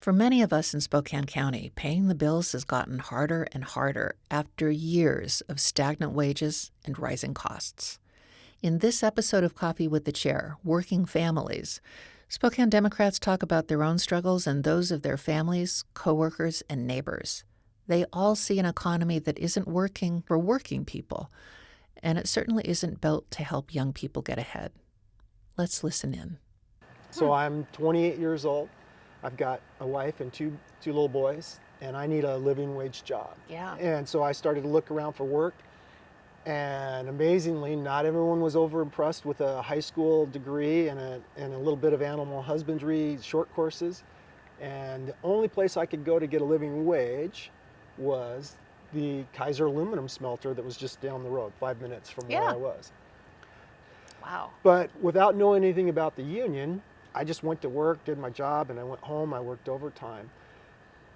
For many of us in Spokane County, paying the bills has gotten harder and harder after years of stagnant wages and rising costs. In this episode of Coffee with the Chair, Working Families, Spokane Democrats talk about their own struggles and those of their families, coworkers, and neighbors. They all see an economy that isn't working for working people, and it certainly isn't built to help young people get ahead. Let's listen in. So I'm 28 years old. I've got a wife and two little boys, and I need a living wage job. Yeah. And so I started to look around for work, and amazingly, not everyone was over impressed with a high school degree and a little bit of animal husbandry short courses. And the only place I could go to get a living wage was the Kaiser aluminum smelter that was just down the road, 5 minutes from where I was. Wow. But without knowing anything about the union, I just went to work, did my job, and I went home. I worked overtime.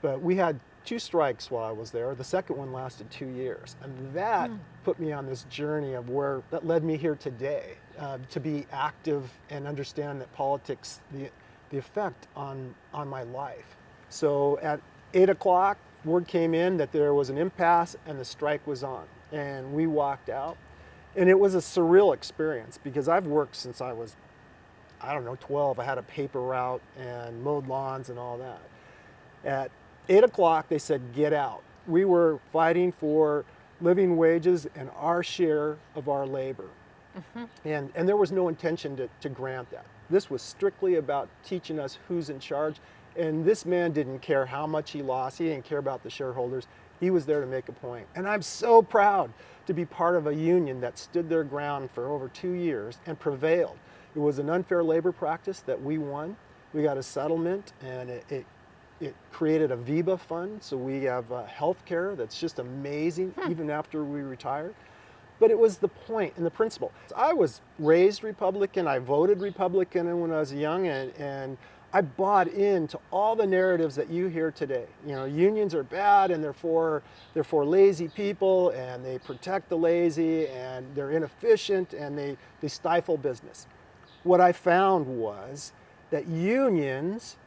But we had 2 strikes while I was there. The second one lasted 2 years. And that put me on this journey of that led me here today, to be active and understand that politics, the effect on my life. So at 8 o'clock, word came in that there was an impasse and the strike was on. And we walked out. And it was a surreal experience because I've worked since I was, 12. I had a paper route and mowed lawns and all that. At 8 o'clock, they said, get out. We were fighting for living wages and our share of our labor. And there was no intention to grant that. This was strictly about teaching us who's in charge. And this man didn't care how much he lost. He didn't care about the shareholders. He was there to make a point. And I'm so proud to be part of a union that stood their ground for over 2 years and prevailed. It was an unfair labor practice that we won. We got a settlement, and it created a VIBA fund, so we have health care that's just amazing even after we retired. But it was the point and the principle. I was raised Republican, I voted Republican when I was young, and I bought into all the narratives that you hear today. You know, unions are bad and they're for lazy people, and they protect the lazy, and they're inefficient, and they stifle business. What I found was that unions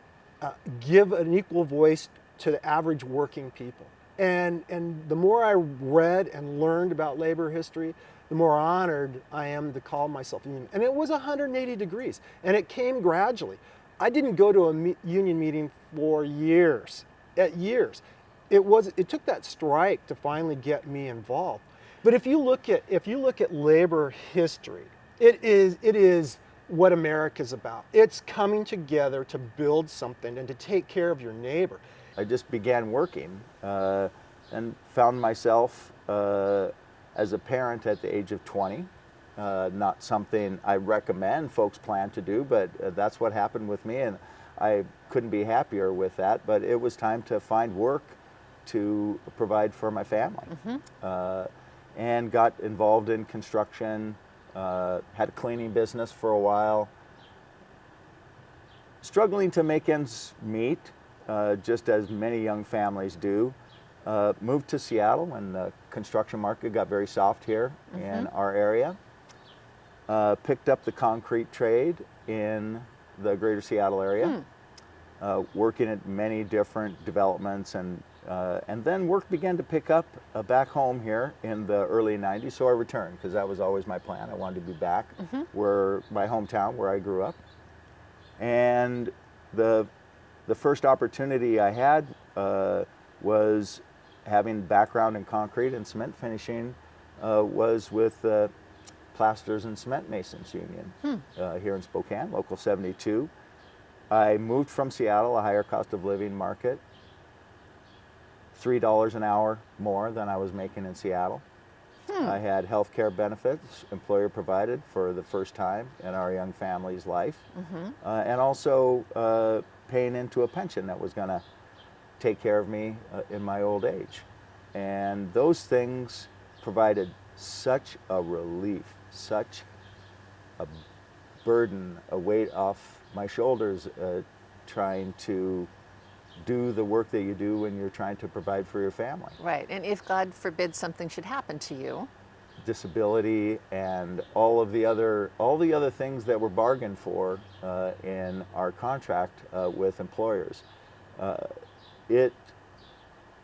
give an equal voice to the average working people. And the more I read and learned about labor history, the more honored I am to call myself a union. And it was 180 degrees, and it came gradually. I didn't go to a union meeting for years. It took that strike to finally get me involved. But if you look at labor history, it is what America's about. It's coming together to build something and to take care of your neighbor. I just began working and found myself as a parent at the age of 20. Not something I recommend folks plan to do, but that's what happened with me, and I couldn't be happier with that. But it was time to find work to provide for my family, and got involved in construction, had a cleaning business for a while, struggling to make ends meet, just as many young families do. Moved to Seattle when the construction market got very soft here in our area. Picked up the concrete trade in the greater Seattle area, working at many different developments, and then work began to pick up back home here in the early 90s, so I returned because that was always my plan. I wanted to be back where my hometown, where I grew up. And the first opportunity I had was having background in concrete and cement finishing, was with Plasters and Cement Masons Union here in Spokane, Local 72. I moved from Seattle, a higher cost of living market, $3 an hour more than I was making in Seattle. I had health care benefits, employer provided for the first time in our young family's life, and also paying into a pension that was going to take care of me in my old age. And those things provided such a relief, such a burden, a weight off my shoulders, trying to do the work that you do when you're trying to provide for your family. Right, and if God forbid something should happen to you. Disability and all the other things that were bargained for in our contract with employers. It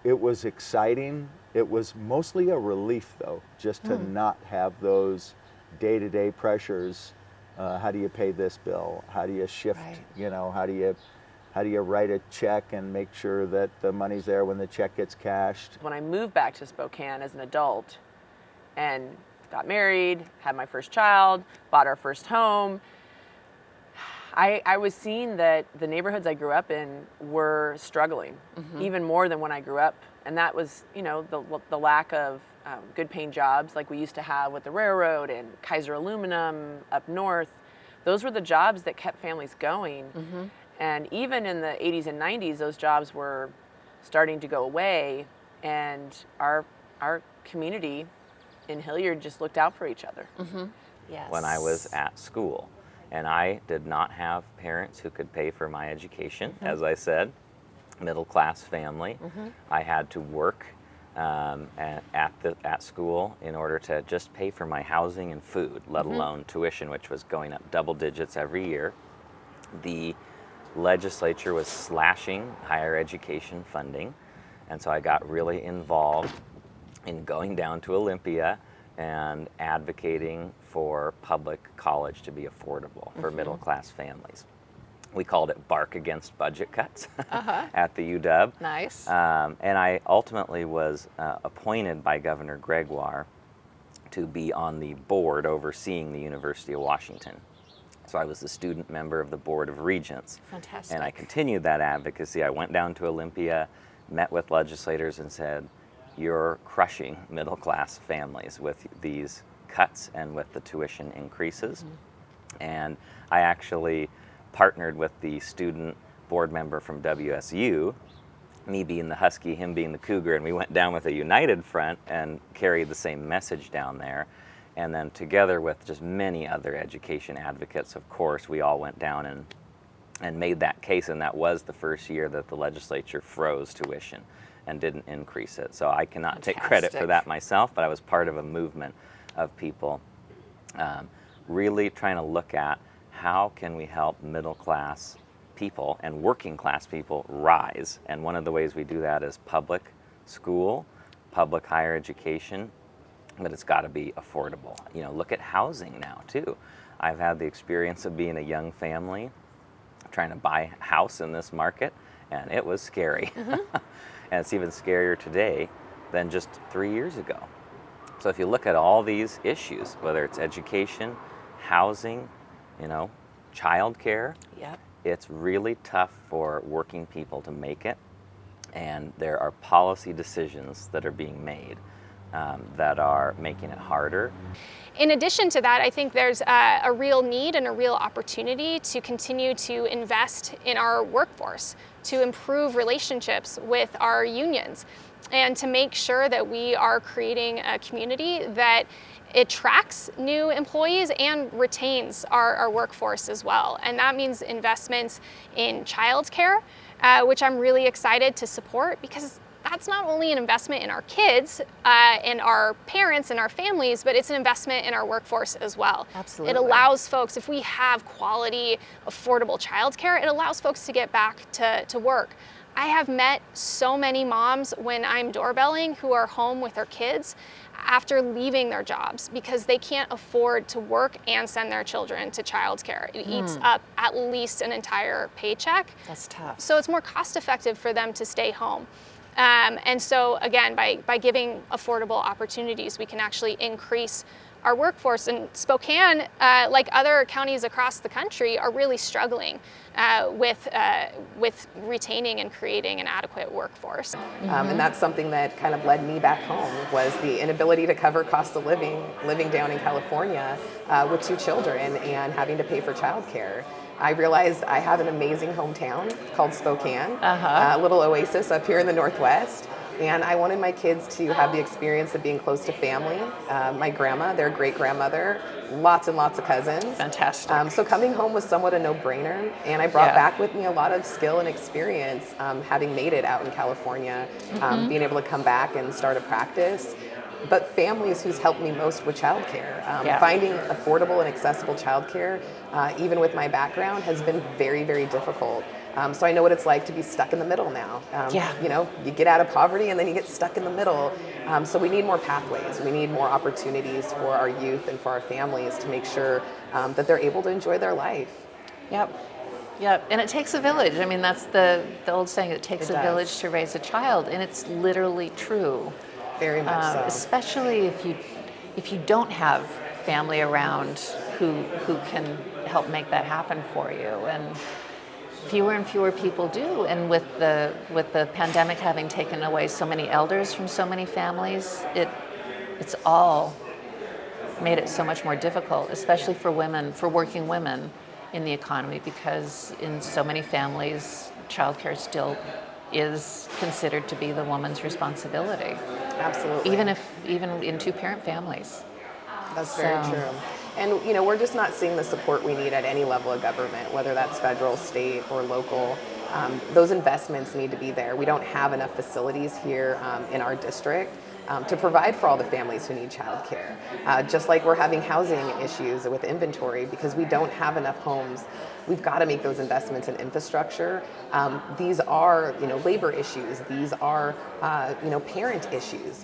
was exciting. It was mostly a relief, though, just to not have those day-to-day pressures. How do you pay this bill? How do you shift? Right. You know, how do you write a check and make sure that the money's there when the check gets cashed? When I moved back to Spokane as an adult and got married, had my first child, bought our first home, I was seeing that the neighborhoods I grew up in were struggling, even more than when I grew up. And that was, you know, the lack of good paying jobs like we used to have with the railroad and Kaiser Aluminum up north. Those were the jobs that kept families going. And even in the 80s and 90s, those jobs were starting to go away. And our community in Hilliard just looked out for each other. Yes. When I was at school. And I did not have parents who could pay for my education, as I said, middle class family. I had to work at school in order to just pay for my housing and food, let alone tuition, which was going up double digits every year. The legislature was slashing higher education funding, and so I got really involved in going down to Olympia and advocating for public college to be affordable for middle class families. We called it Bark Against Budget Cuts at the UW. Nice. And I ultimately was appointed by Governor Gregoire to be on the board overseeing the University of Washington. So I was the student member of the Board of Regents. Fantastic. And I continued that advocacy. I went down to Olympia, met with legislators and said, you're crushing middle class families with these cuts and with the tuition increases. And I actually partnered with the student board member from WSU, me being the Husky, him being the Cougar, and we went down with a united front and carried the same message down there. And then together with just many other education advocates, of course, we all went down and made that case, and that was the first year that the legislature froze tuition and didn't increase it. So I cannot take credit for that myself, but I was part of a movement of people really trying to look at how can we help middle class people and working class people rise. And one of the ways we do that is public school, public higher education, but it's got to be affordable. You know, look at housing now too. I've had the experience of being a young family trying to buy a house in this market, and it was scary. And it's even scarier today than just 3 years ago. So if you look at all these issues, whether it's education, housing, you know, childcare, it's really tough for working people to make it. And there are policy decisions that are being made that are making it harder. In addition to that, I think there's a real need and a real opportunity to continue to invest in our workforce, to improve relationships with our unions, and to make sure that we are creating a community that attracts new employees and retains our workforce as well. And that means investments in childcare, which I'm really excited to support, because that's not only an investment in our kids and our parents and our families, but it's an investment in our workforce as well. Absolutely. It allows folks, if we have quality, affordable childcare, it allows folks to get back to work. I have met so many moms when I'm doorbelling who are home with their kids after leaving their jobs because they can't afford to work and send their children to childcare. It eats up at least an entire paycheck. That's tough. So it's more cost effective for them to stay home. And so again, by giving affordable opportunities, we can actually increase our workforce. And Spokane, like other counties across the country, are really struggling with retaining and creating an adequate workforce. And that's something that kind of led me back home, was the inability to cover cost of living down in California with 2 children and having to pay for childcare. I realized I have an amazing hometown called Spokane, a little oasis up here in the Northwest. And I wanted my kids to have the experience of being close to family. My grandma, their great-grandmother, lots and lots of cousins. Fantastic. So coming home was somewhat a no-brainer. And I brought back with me a lot of skill and experience, having made it out in California, being able to come back and start a practice. But families who's helped me most with childcare. Finding affordable and accessible childcare, even with my background, has been very, very difficult. So I know what it's like to be stuck in the middle now. Yeah. You know, you get out of poverty and then you get stuck in the middle. So we need more pathways. We need more opportunities for our youth and for our families to make sure that they're able to enjoy their life. Yep. Yep. And it takes a village. I mean, that's the old saying, it takes It a does. village to raise a child. And it's literally true. Very much so. Especially if you don't have family around who can help make that happen for you. And fewer and fewer people do. And with the pandemic having taken away so many elders from so many families, it's all made it so much more difficult, especially for women, for working women in the economy, because in so many families, childcare still is considered to be the woman's responsibility. Absolutely. Even in two-parent families. That's very So- true. And you know, we're just not seeing the support we need at any level of government, whether that's federal, state, or local. Those investments need to be there. We don't have enough facilities here in our district to provide for all the families who need childcare. Just like we're having housing issues with inventory because we don't have enough homes. We've got to make those investments in infrastructure. These are, labor issues. These are, parent issues.